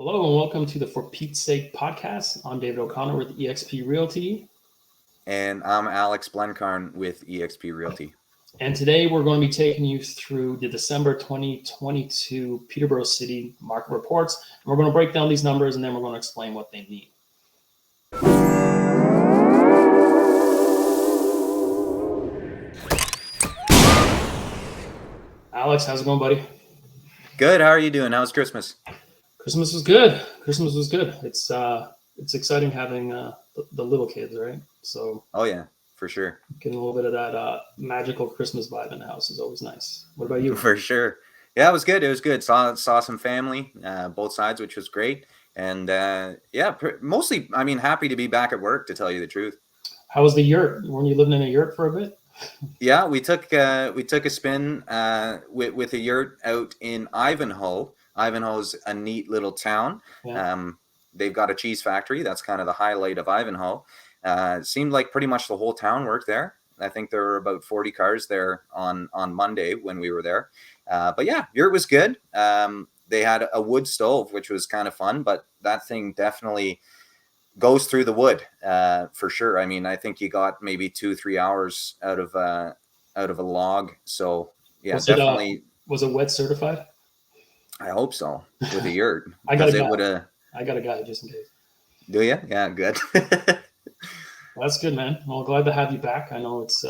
Hello and welcome to the For Pete's Sake podcast. I'm David O'Connor with eXp Realty. And I'm Alex Blencarn with eXp Realty. And today we're going to be taking you through the December 2022 Peterborough City Market Reports. And we're going to break down these numbers and then we're going to explain what they mean. Alex, how's it going, buddy? Good. How are you doing? How's Christmas? Christmas was good. Christmas was good. It's exciting having the little kids, right? So Oh yeah, for sure. getting a little bit of that magical Christmas vibe in the house is always nice. What about you? For sure. Yeah, it was good. It was good. Saw some family, both sides, which was great. And mostly, happy to be back at work, to tell you the truth. How was the yurt? Weren't you living in a yurt for a bit? Yeah, we took a spin with a yurt out in Ivanhoe. Ivanhoe's a neat little town. Yeah. They've got a cheese factory. That's kind of the highlight of Ivanhoe. It seemed like pretty much the whole town worked there. I think there were about 40 cars there on Monday when we were there. But yeah, yurt was good. They had a wood stove, which was kind of fun, but that thing definitely goes through the wood for sure. I mean, I think you got maybe 2-3 hours out of a log. So yeah, definitely. Was it wet certified? I hope so with a yurt. I got a guy just in case. Do you? Yeah, good. Well, that's good, man. Well, glad to have you back. I know it's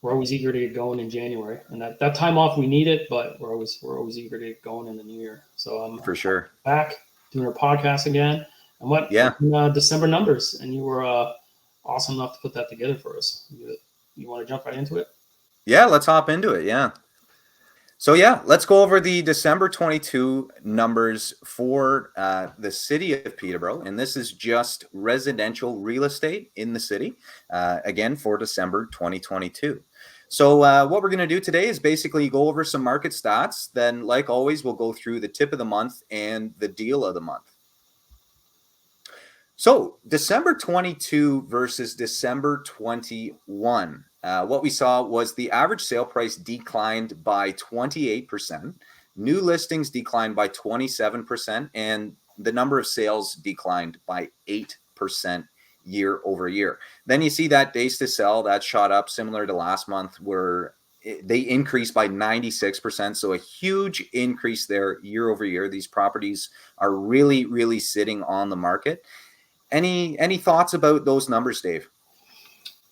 we're always eager to get going in January, and that time off we need it, but we're always eager to get going in the new year. So I'm for sure back doing our podcast again. And what? Yeah. December numbers, and you were awesome enough to put that together for us. You want to jump right into it? Yeah, let's hop into it. Yeah. So yeah, let's go over the December 22 numbers for the city of Peterborough, and this is just residential real estate in the city, again for December 2022. So what we're going to do today is basically go over some market stats. Then, like always, we'll go through the tip of the month and the deal of the month. So December 22 versus December 21. What we saw was the average sale price declined by 28%. New listings declined by 27%, and the number of sales declined by 8% year over year. Then you see that days to sell, that shot up similar to last month, where they increased by 96%. So a huge increase there year over year. These properties are really, really sitting on the market. Any thoughts about those numbers, Dave?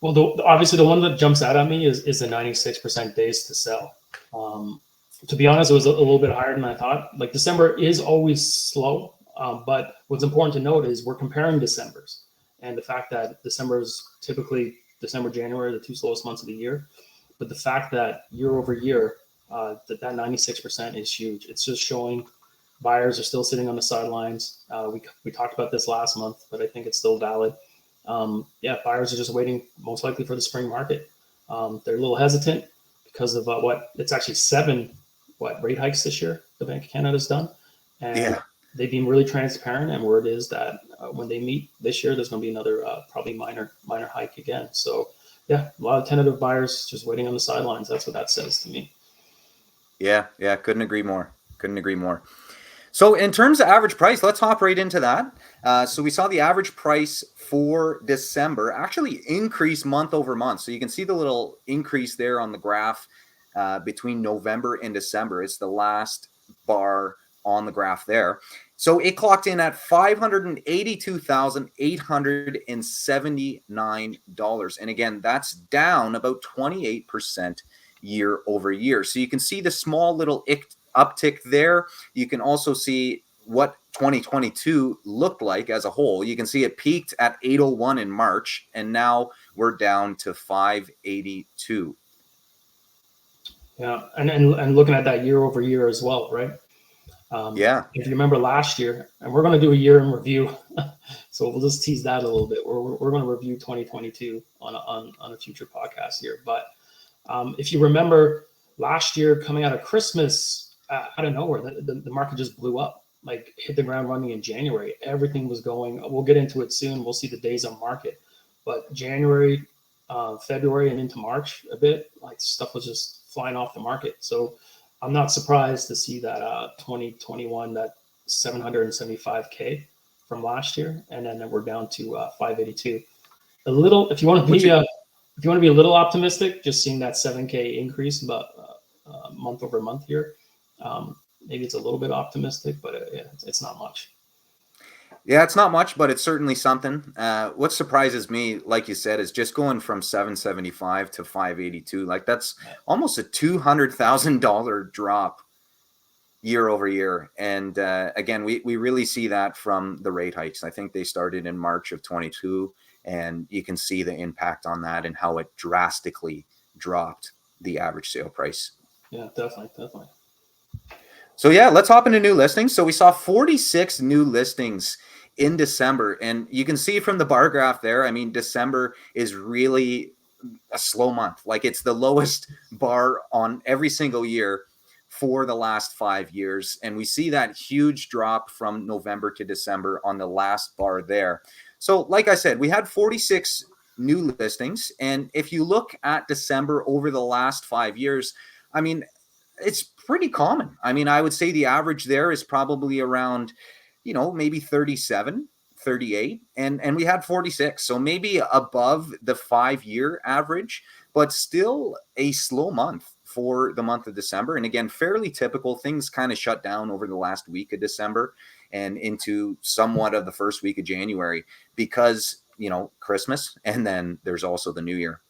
Well, obviously the one that jumps out at me is the 96% days to sell. To be honest, it was a little bit higher than I thought. Like December is always slow, but what's important to note is we're comparing Decembers, and the fact that December is typically January, the two slowest months of the year. But the fact that year over year, that 96% is huge. It's just showing buyers are still sitting on the sidelines. We talked about this last month, but I think it's still valid. Buyers are just waiting most likely for the spring market. They're a little hesitant because of it's actually 7 rate hikes this year the Bank of Canada's done. And they've been really transparent, and word is that when they meet this year, there's going to be another probably minor hike again. So yeah, a lot of tentative buyers just waiting on the sidelines. That's what that says to me. Yeah, couldn't agree more. So in terms of average price, let's hop right into that. So we saw the average price for December actually increase month over month. So you can see the little increase there on the graph between November and December. It's the last bar on the graph there. So it clocked in at $582,879. And again, that's down about 28% year over year. So you can see the small little uptick there. You can also see what 2022 looked like as a whole. You can see it peaked at 801 in March, and now we're down to 582. Yeah, and looking at that year over year as well, right? If you remember last year, and we're going to do a year in review, so we'll just tease that a little bit. We're going to review 2022 on a future podcast here. But if you remember last year, coming out of Christmas, out of nowhere, the market just blew up, like hit the ground running in January. Everything was going. We'll get into it soon. We'll see the days on market, but January, February, and into March a bit, like stuff was just flying off the market. So I'm not surprised to see that 2021, that 775K from last year, and then we're down to 582. A little, if you want to be a little optimistic, just seeing that 7K increase about month over month here. Maybe it's a little bit optimistic, but yeah, it's not much. Yeah, it's not much, but it's certainly something. What surprises me, like you said, is just going from 775 to 582. Like that's almost a $200,000 drop year over year. And again, we really see that from the rate hikes. I think they started in March of 22, and you can see the impact on that and how it drastically dropped the average sale price. Yeah, definitely. So yeah, let's hop into new listings. So we saw 46 new listings in December, and you can see from the bar graph there, I mean, December is really a slow month. Like it's the lowest bar on every single year for the last 5 years. And we see that huge drop from November to December on the last bar there. So like I said, we had 46 new listings. And if you look at December over the last 5 years, I mean, it's pretty common. I mean, I would say the average there is probably around, maybe 37, 38, and we had 46. So maybe above the 5-year average, but still a slow month for the month of December. And again, fairly typical. Things kind of shut down over the last week of December and into somewhat of the first week of January because, Christmas, and then there's also the New Year.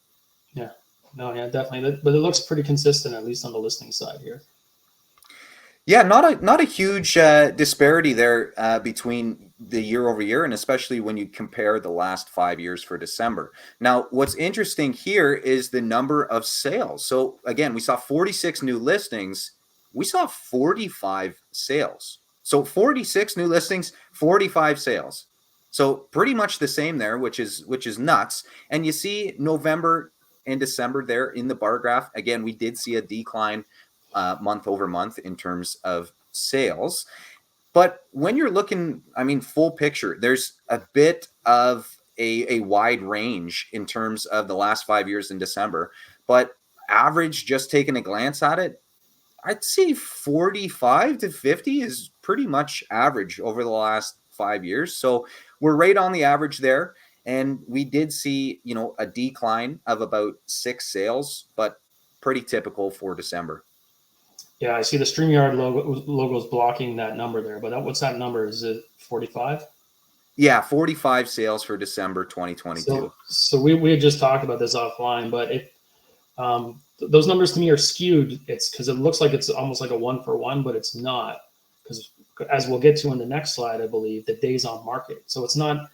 Yeah. No, yeah, definitely. But it looks pretty consistent, at least on the listing side here. Yeah, not a huge disparity there between the year over year, and especially when you compare the last 5 years for December. Now, what's interesting here is the number of sales. So again, we saw 46 new listings. We saw 45 sales. So 46 new listings, 45 sales. So pretty much the same there, which is nuts. And you see November and December there in the bar graph. Again, we did see a decline month over month in terms of sales. But when you're looking, I mean, full picture, there's a bit of a wide range in terms of the last 5 years in December. But average, just taking a glance at it, I'd say 45 to 50 is pretty much average over the last 5 years. So we're right on the average there. And we did see, a decline of about 6 sales, but pretty typical for December. Yeah, I see the StreamYard logo is blocking that number there, but what's that number? Is it 45? Yeah, 45 sales for December 2022. So we had just talked about this offline, but if those numbers to me are skewed, it's because it looks like it's almost like a 1-for-1, but it's not, because as we'll get to in the next slide, I believe, the days on market. So it's not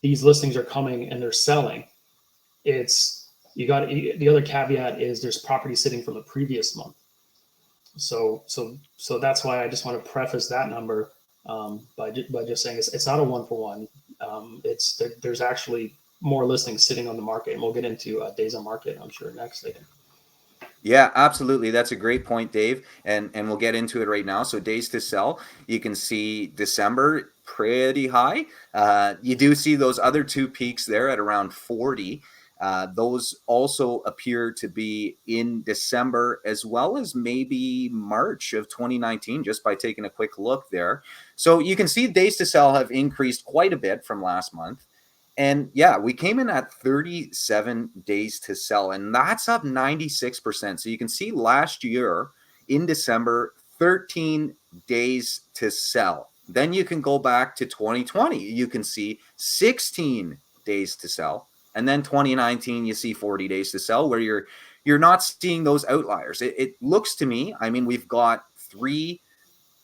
these listings are coming and they're selling. It's the other caveat is there's property sitting from the previous month. So that's why I just want to preface that number by just saying it's not a 1-for-1. There's actually more listings sitting on the market, and we'll get into days on market, I'm sure, next later. Yeah, absolutely. That's a great point, Dave. And we'll get into it right now. So days to sell, you can see December pretty high. You do see those other two peaks there at around 40. Those also appear to be in December as well as maybe March of 2019, just by taking a quick look there. So you can see days to sell have increased quite a bit from last month. And yeah, we came in at 37 days to sell, and that's up 96%. So you can see last year in December, 13 days to sell. Then you can go back to 2020. You can see 16 days to sell. And then 2019, you see 40 days to sell, where you're not seeing those outliers. It looks to me, I mean, we've got 3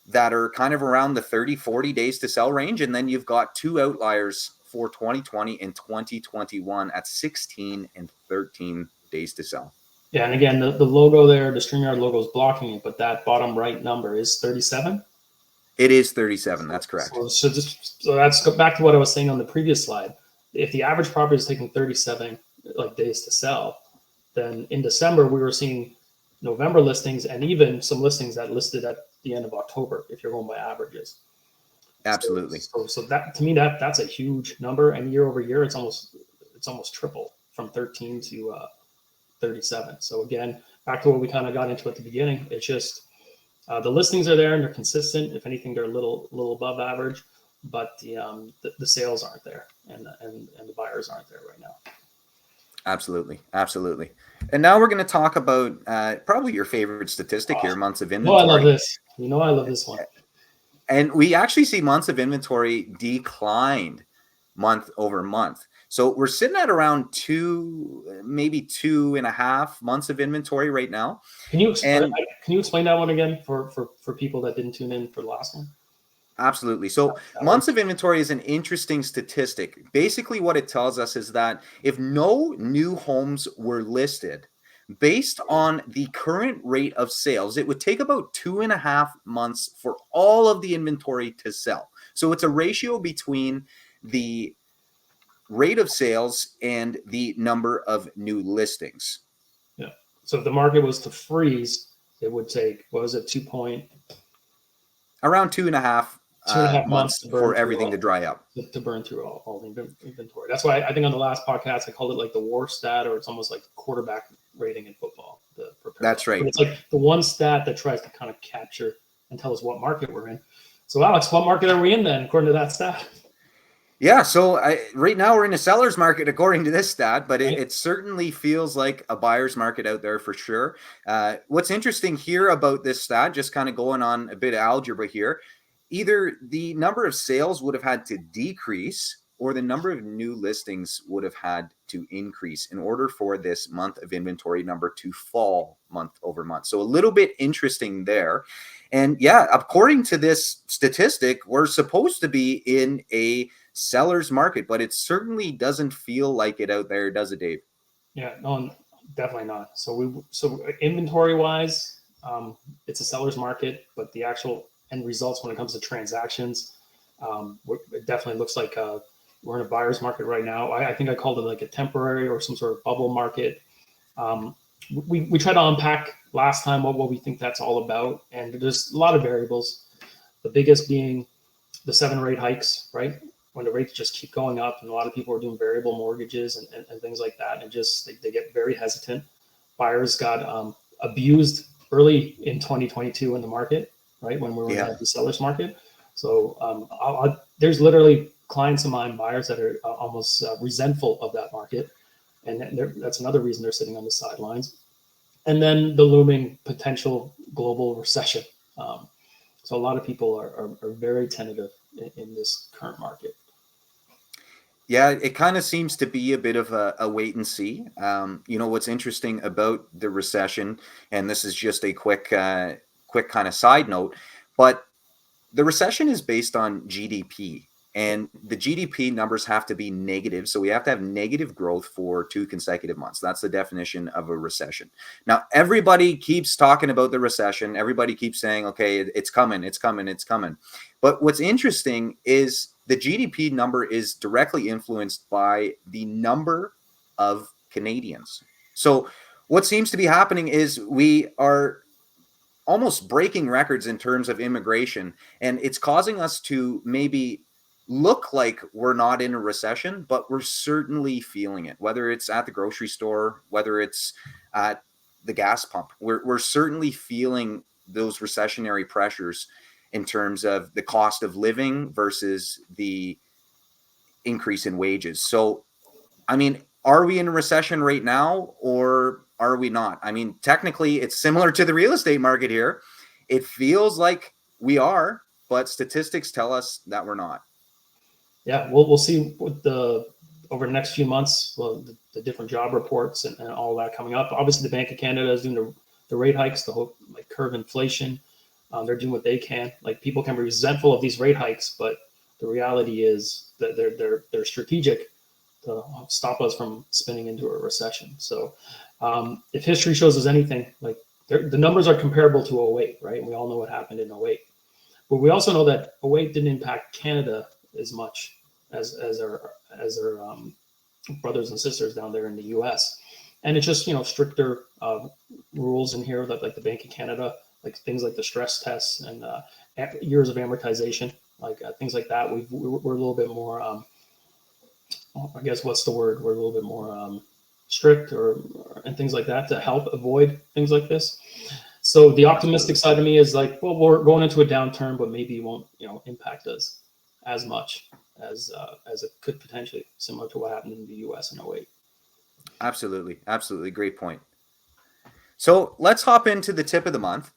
that are kind of around the 30, 40 days to sell range. And then you've got 2 outliers for 2020 and 2021 at 16 and 13 days to sell. Yeah, and again, the logo there, the StreamYard logo is blocking it, but that bottom right number is 37? It is 37, that's correct. So that's go back to what I was saying on the previous slide. If the average property is taking 37 days to sell, then in December we were seeing November listings and even some listings that listed at the end of October, if you're going by averages. Absolutely. So that, to me, that's a huge number, and year over year it's almost triple from 13 to 37. So again, back to what we kind of got into at the beginning, it's The listings are there and they're consistent. If anything, they're a little above average, but the sales aren't there, and the buyers aren't there right now. Absolutely. Absolutely. And now we're going to talk about probably your favorite statistic here, months of I love inventory. this. I love this one. And we actually see months of inventory declined month over month. So we're sitting at around maybe 2.5 months of inventory right now. Can you explain that one again for people that didn't tune in for the last one? Absolutely. So months of inventory is an interesting statistic. Basically, what it tells us is that if no new homes were listed, based on the current rate of sales, it would take about 2.5 months for all of the inventory to sell. So it's a ratio between the rate of sales and the number of new listings. Yeah. So if the market was to freeze, it would take, what was it, around 2.5 months to for everything to dry up. To burn through all the inventory. That's why I think on the last podcast I called it like the war stat, or it's almost like the quarterback rating in football. That's right. But it's like the one stat that tries to kind of capture and tell us what market we're in. So Alex, what market are we in then, according to that stat? Yeah, so right now we're in a seller's market according to this stat, but it certainly feels like a buyer's market out there for sure. What's interesting here about this stat, just kind of going on a bit of algebra here, either the number of sales would have had to decrease or the number of new listings would have had to increase in order for this month of inventory number to fall month over month. So a little bit interesting there. And yeah, according to this statistic, we're supposed to be in a seller's market, but it certainly doesn't feel like it out there, does it, Dave? Yeah, no, definitely not. So inventory wise, it's a seller's market, but the actual end results when it comes to transactions, it definitely looks like we're in a buyer's market right now. I think I called it like a temporary or some sort of bubble market. We tried to unpack last time what we think that's all about, and there's a lot of variables. The biggest being the 7 rate hikes, right? When the rates just keep going up, and a lot of people are doing variable mortgages and things like that, and just they get very hesitant. Buyers got abused early in 2022 in the market, right, when we were in the seller's market. So there's literally clients of mine, buyers that are almost resentful of that market, and that's another reason they're sitting on the sidelines. And then the looming potential global recession. So a lot of people are very tentative in this current market. Yeah, it kind of seems to be a bit of a wait and see. What's interesting about the recession, and this is just a quick kind of side note, but the recession is based on GDP, and the GDP numbers have to be negative. So we have to have negative growth for 2 consecutive months. That's the definition of a recession. Now, everybody keeps talking about the recession. Everybody keeps saying, okay, it's coming, it's coming, it's coming. But what's interesting is the GDP number is directly influenced by the number of Canadians. So what seems to be happening is we are almost breaking records in terms of immigration, and it's causing us to maybe look like we're not in a recession, but we're certainly feeling it, whether it's at the grocery store, whether it's at the gas pump. We're certainly feeling those recessionary pressures in terms of the cost of living versus the increase in wages. So, I mean, are we in a recession right now, or are we not? I mean, technically, it's similar to the real estate market here. It feels like we are, but statistics tell us that we're not. Yeah, we'll see what over the next few months, the different job reports and all that coming up. Obviously, the Bank of Canada is doing the rate hikes, the whole curve inflation. They're doing what they can. Like, people can be resentful of these rate hikes, but the reality is that they're strategic to stop us from spinning into a recession. So if history shows us anything, like the numbers are comparable to 08, right? And we all know what happened in 08. But we also know that 08 didn't impact Canada as much as our brothers and sisters down there in the US. And it's just, stricter rules in here that, like the Bank of Canada, like things like the stress tests and years of amortization, like things like that. We're a little bit more, I guess, what's the word? We're a little bit more strict and things like that to help avoid things like this. So the optimistic side of me is like, well, we're going into a downturn, but maybe it won't, impact us as much as it could potentially, similar to what happened in the U.S. in '08. Absolutely. Absolutely. Great point. So let's hop into the tip of the month.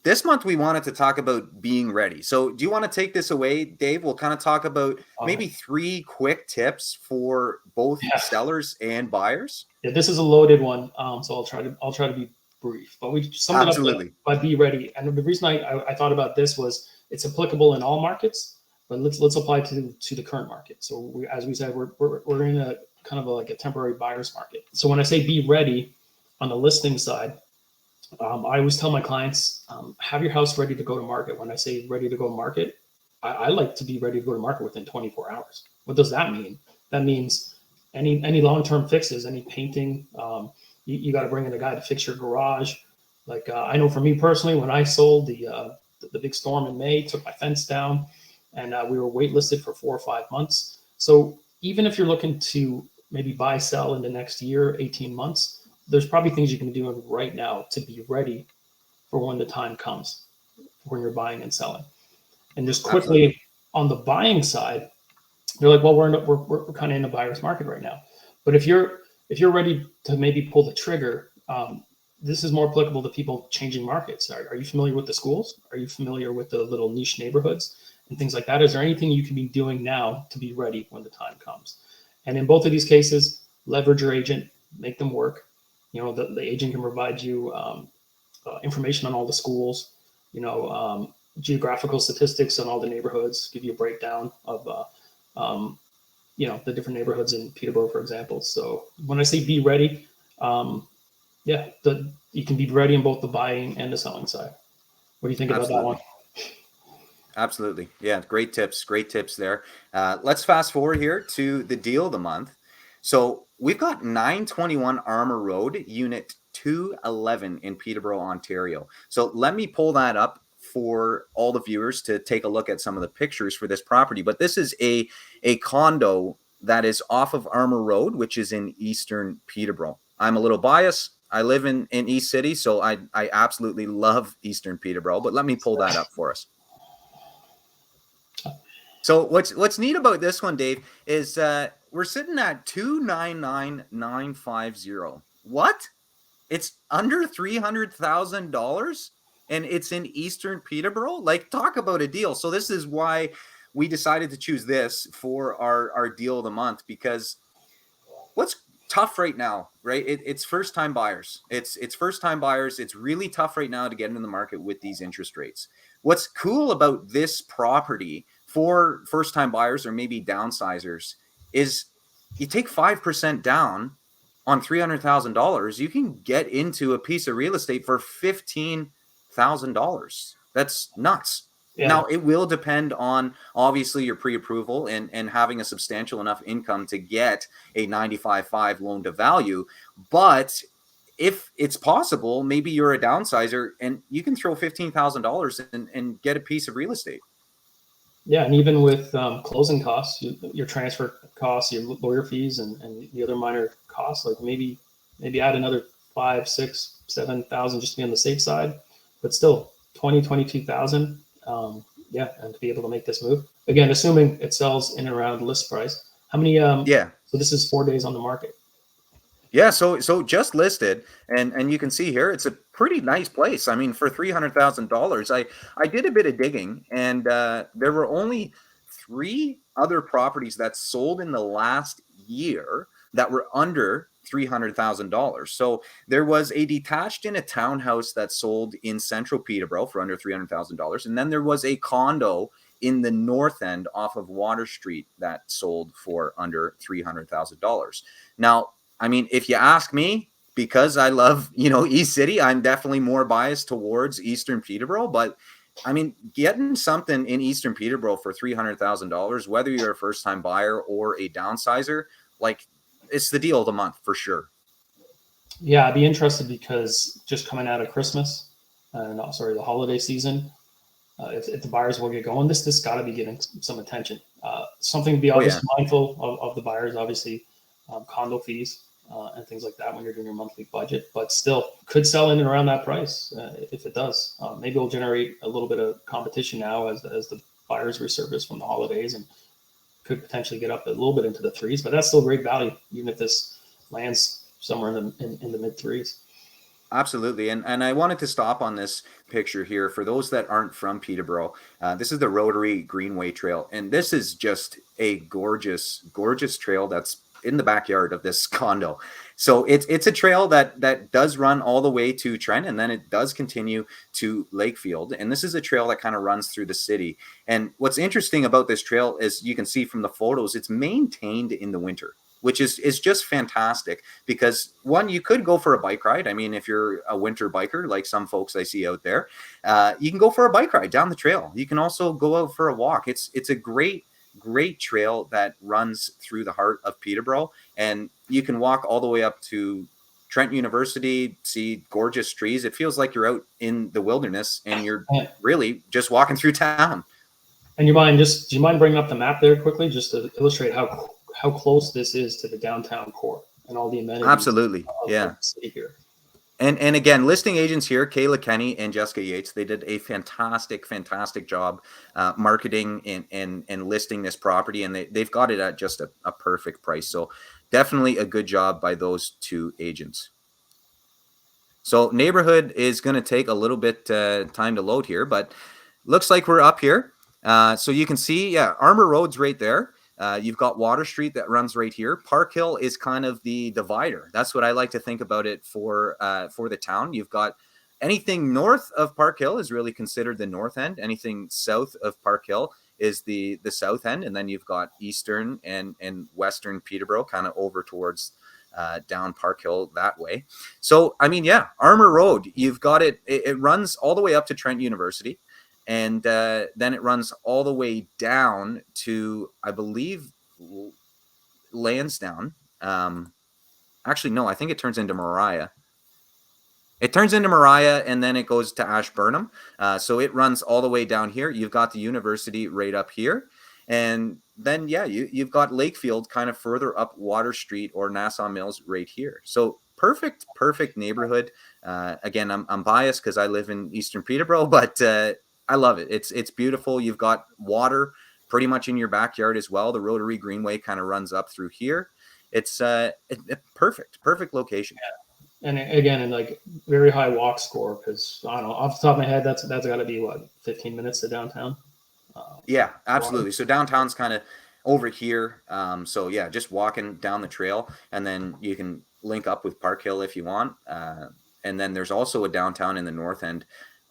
This month, we wanted to talk about being ready. So do you want to take this away, Dave? We'll kind of talk about maybe 3 quick tips for both sellers and buyers. Yeah, this is a loaded one, so I'll try to be brief. But we summed it up by be ready. And the reason I thought about this was it's applicable in all markets, but let's apply to the current market. So as we said, we're in a kind of like a temporary buyer's market. So when I say be ready on the listing side, I always tell my clients, have your house ready to go to market. When I say ready to go to market, I like to be ready to go to market within 24 hours. What does that mean? That means any long-term fixes, any painting, you got to bring in a guy to fix your garage. Like I know for me personally, when I sold the big storm in May, took my fence down, and we were waitlisted for 4 or 5 months. So even if you're looking to maybe buy, sell in the next year, 18 months, there's probably things you can be doing right now to be ready for when the time comes, when you're buying and selling. And just quickly on the buying side, they're like, well, we're kind of in a buyer's market right now. But if you're ready to maybe pull the trigger, this is more applicable to people changing markets. Are you familiar with the schools? Are you familiar with the little niche neighborhoods and things like that? Is there anything you can be doing now to be ready when the time comes? And in both of these cases, leverage your agent, make them work. The agent can provide you information on all the schools, geographical statistics on all the neighborhoods, give you a breakdown of, the different neighborhoods in Peterborough, for example. So when I say be ready, you can be ready in both the buying and the selling side. What do you think about that one? Absolutely. Yeah, great tips there. Let's fast forward here to the deal of the month. So we've got 921 Armour Road, Unit 211 in Peterborough, Ontario. So let me pull that up for all the viewers to take a look at some of the pictures for this property. But this is a condo that is off of Armour Road, which is in Eastern Peterborough. I'm a little biased. I live in East City, so I absolutely love Eastern Peterborough. But let me pull that up for us. So what's neat about this one, Dave, is we're sitting at 299,950. What? It's under $300,000, and it's in Eastern Peterborough. Like, talk about a deal. So this is why we decided to choose this for our deal of the month, because what's tough right now, right? It's first-time buyers. It's first-time buyers. It's really tough right now to get into the market with these interest rates. What's cool about this property for first-time buyers or maybe downsizers is you take 5% down on $300,000, you can get into a piece of real estate for $15,000. That's nuts. Yeah. Now, it will depend on, obviously, your pre-approval and having a substantial enough income to get a 95.5 loan to value. But if it's possible, maybe you're a downsizer and you can throw $15,000 and get a piece of real estate. Yeah, and even with closing costs, your transfer costs, your lawyer fees, and the other minor costs, like maybe add another 5, 6, 7,000 just to be on the safe side, but still 22,000. And to be able to make this move again, assuming it sells in and around list price. How many? So this is 4 days on the market. Yeah, so just listed, and you can see here it's a pretty nice place. I mean, for $300,000, I did a bit of digging, and there were only 3 other properties that sold in the last year that were under $300,000. So there was a detached in a townhouse that sold in central Peterborough for under $300,000, and then there was a condo in the north end off of Water Street that sold for under $300,000. Now, I mean, if you ask me, because I love, East City, I'm definitely more biased towards Eastern Peterborough. But I mean, getting something in Eastern Peterborough for $300,000, whether you're a first-time buyer or a downsizer, like, it's the deal of the month for sure. Yeah, I'd be interested because just coming out of Christmas, the holiday season, if the buyers will get going, this got to be getting some attention. Something to be obviously mindful of the buyers, obviously, condo fees. and things like that when you're doing your monthly budget, but still could sell in and around that price if it does. Maybe it'll generate a little bit of competition now as the buyers resurface from the holidays, and could potentially get up a little bit into the threes, but that's still great value, even if this lands somewhere in the mid threes. Absolutely. And I wanted to stop on this picture here for those that aren't from Peterborough. This is the Rotary Greenway Trail. And this is just a gorgeous, gorgeous trail that's in the backyard of this condo. So it's a trail that does run all the way to Trent, and then it does continue to Lakefield. And this is a trail that kind of runs through the city. And what's interesting about this trail is you can see from the photos, it's maintained in the winter, which is just fantastic because one, you could go for a bike ride. I mean, if you're a winter biker, like some folks I see out there, you can go for a bike ride down the trail. You can also go out for a walk. It's a great trail that runs through the heart of Peterborough, and you can walk all the way up to Trent University, see gorgeous trees. It feels like you're out in the wilderness and you're really just walking through town. And do you mind bringing up the map there quickly, just to illustrate how close this is to the downtown core and all the amenities? Absolutely. Of Yeah. the city here. And again, listing agents here, Kayla Kenny and Jessica Yates, they did a fantastic job marketing and listing this property, and they've got it at just a perfect price. So definitely a good job by those two agents. So neighborhood is going to take a little bit time to load here, but looks like we're up here. So you can see, yeah, Armour Road's right there. You've got Water Street that runs right here. Park Hill is kind of the divider. That's what I like to think about it for the town. You've got anything north of Park Hill is really considered the north end. Anything south of Park Hill is the south end. And then you've got eastern and western Peterborough kind of over towards down Park Hill that way. So, I mean, yeah, Armour Road, you've got it runs all the way up to Trent University. And then it runs all the way down to, I believe, Lansdowne. Actually, no, I think it turns into Mariah. It turns into Mariah, and then it goes to Ashburnham. So it runs all the way down here. You've got the university right up here. And then, yeah, you've got Lakefield kind of further up Water Street or Nassau Mills right here. So perfect neighborhood. Again, I'm biased because I live in Eastern Peterborough, but I love it. It's beautiful. You've got water pretty much in your backyard as well. The Rotary Greenway kind of runs up through here. It's a perfect location. Yeah. And again, in like very high walk score, because I don't know, off the top of my head, that's got to be what, 15 minutes to downtown. Yeah, absolutely. So downtown's kind of over here. So yeah, just walking down the trail, and then you can link up with Park Hill if you want. And then there's also a downtown in the north end.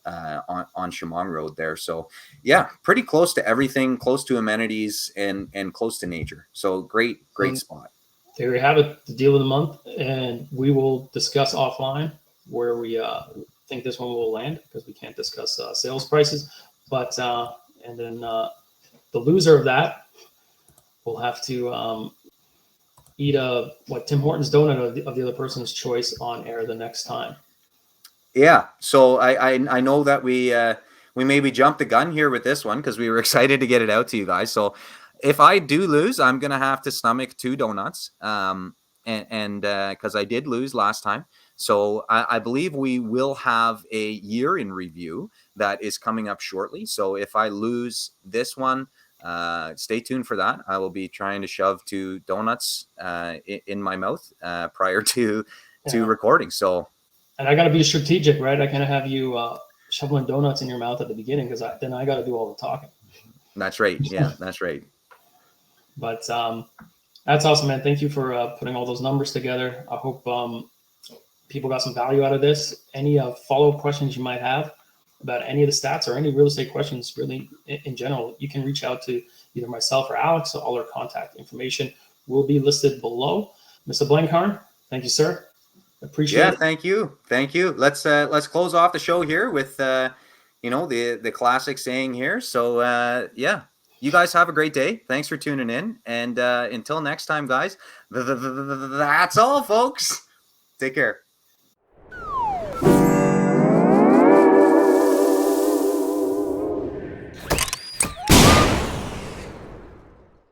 On Chemong Road there. So yeah, pretty close to everything, close to amenities and close to nature. So great spot. There we have it, the deal of the month, and we will discuss offline where we think this one will land, because we can't discuss sales prices. But and then the loser of that will have to eat Tim Hortons donut of the other person's choice on air the next time. Yeah, so I know that we maybe jumped the gun here with this one because we were excited to get it out to you guys. So if I do lose, I'm gonna have to stomach 2 donuts, and because I did lose last time. So I believe we will have a year in review that is coming up shortly. So if I lose this one, stay tuned for that. I will be trying to shove 2 donuts in my mouth prior to recording. So. And I got to be strategic, right? I can't have you shoveling donuts in your mouth at the beginning, because then I got to do all the talking. That's right. Yeah, that's right. But that's awesome, man. Thank you for putting all those numbers together. I hope people got some value out of this. Any follow-up questions you might have about any of the stats or any real estate questions, really in general, you can reach out to either myself or Alex. So all our contact information will be listed below. Mr. Blankhorn, thank you, sir. Appreciate it. Thank you. Let's close off the show here with the classic saying here. So yeah, you guys have a great day. Thanks for tuning in, and until next time, guys, that's all, folks. Take care.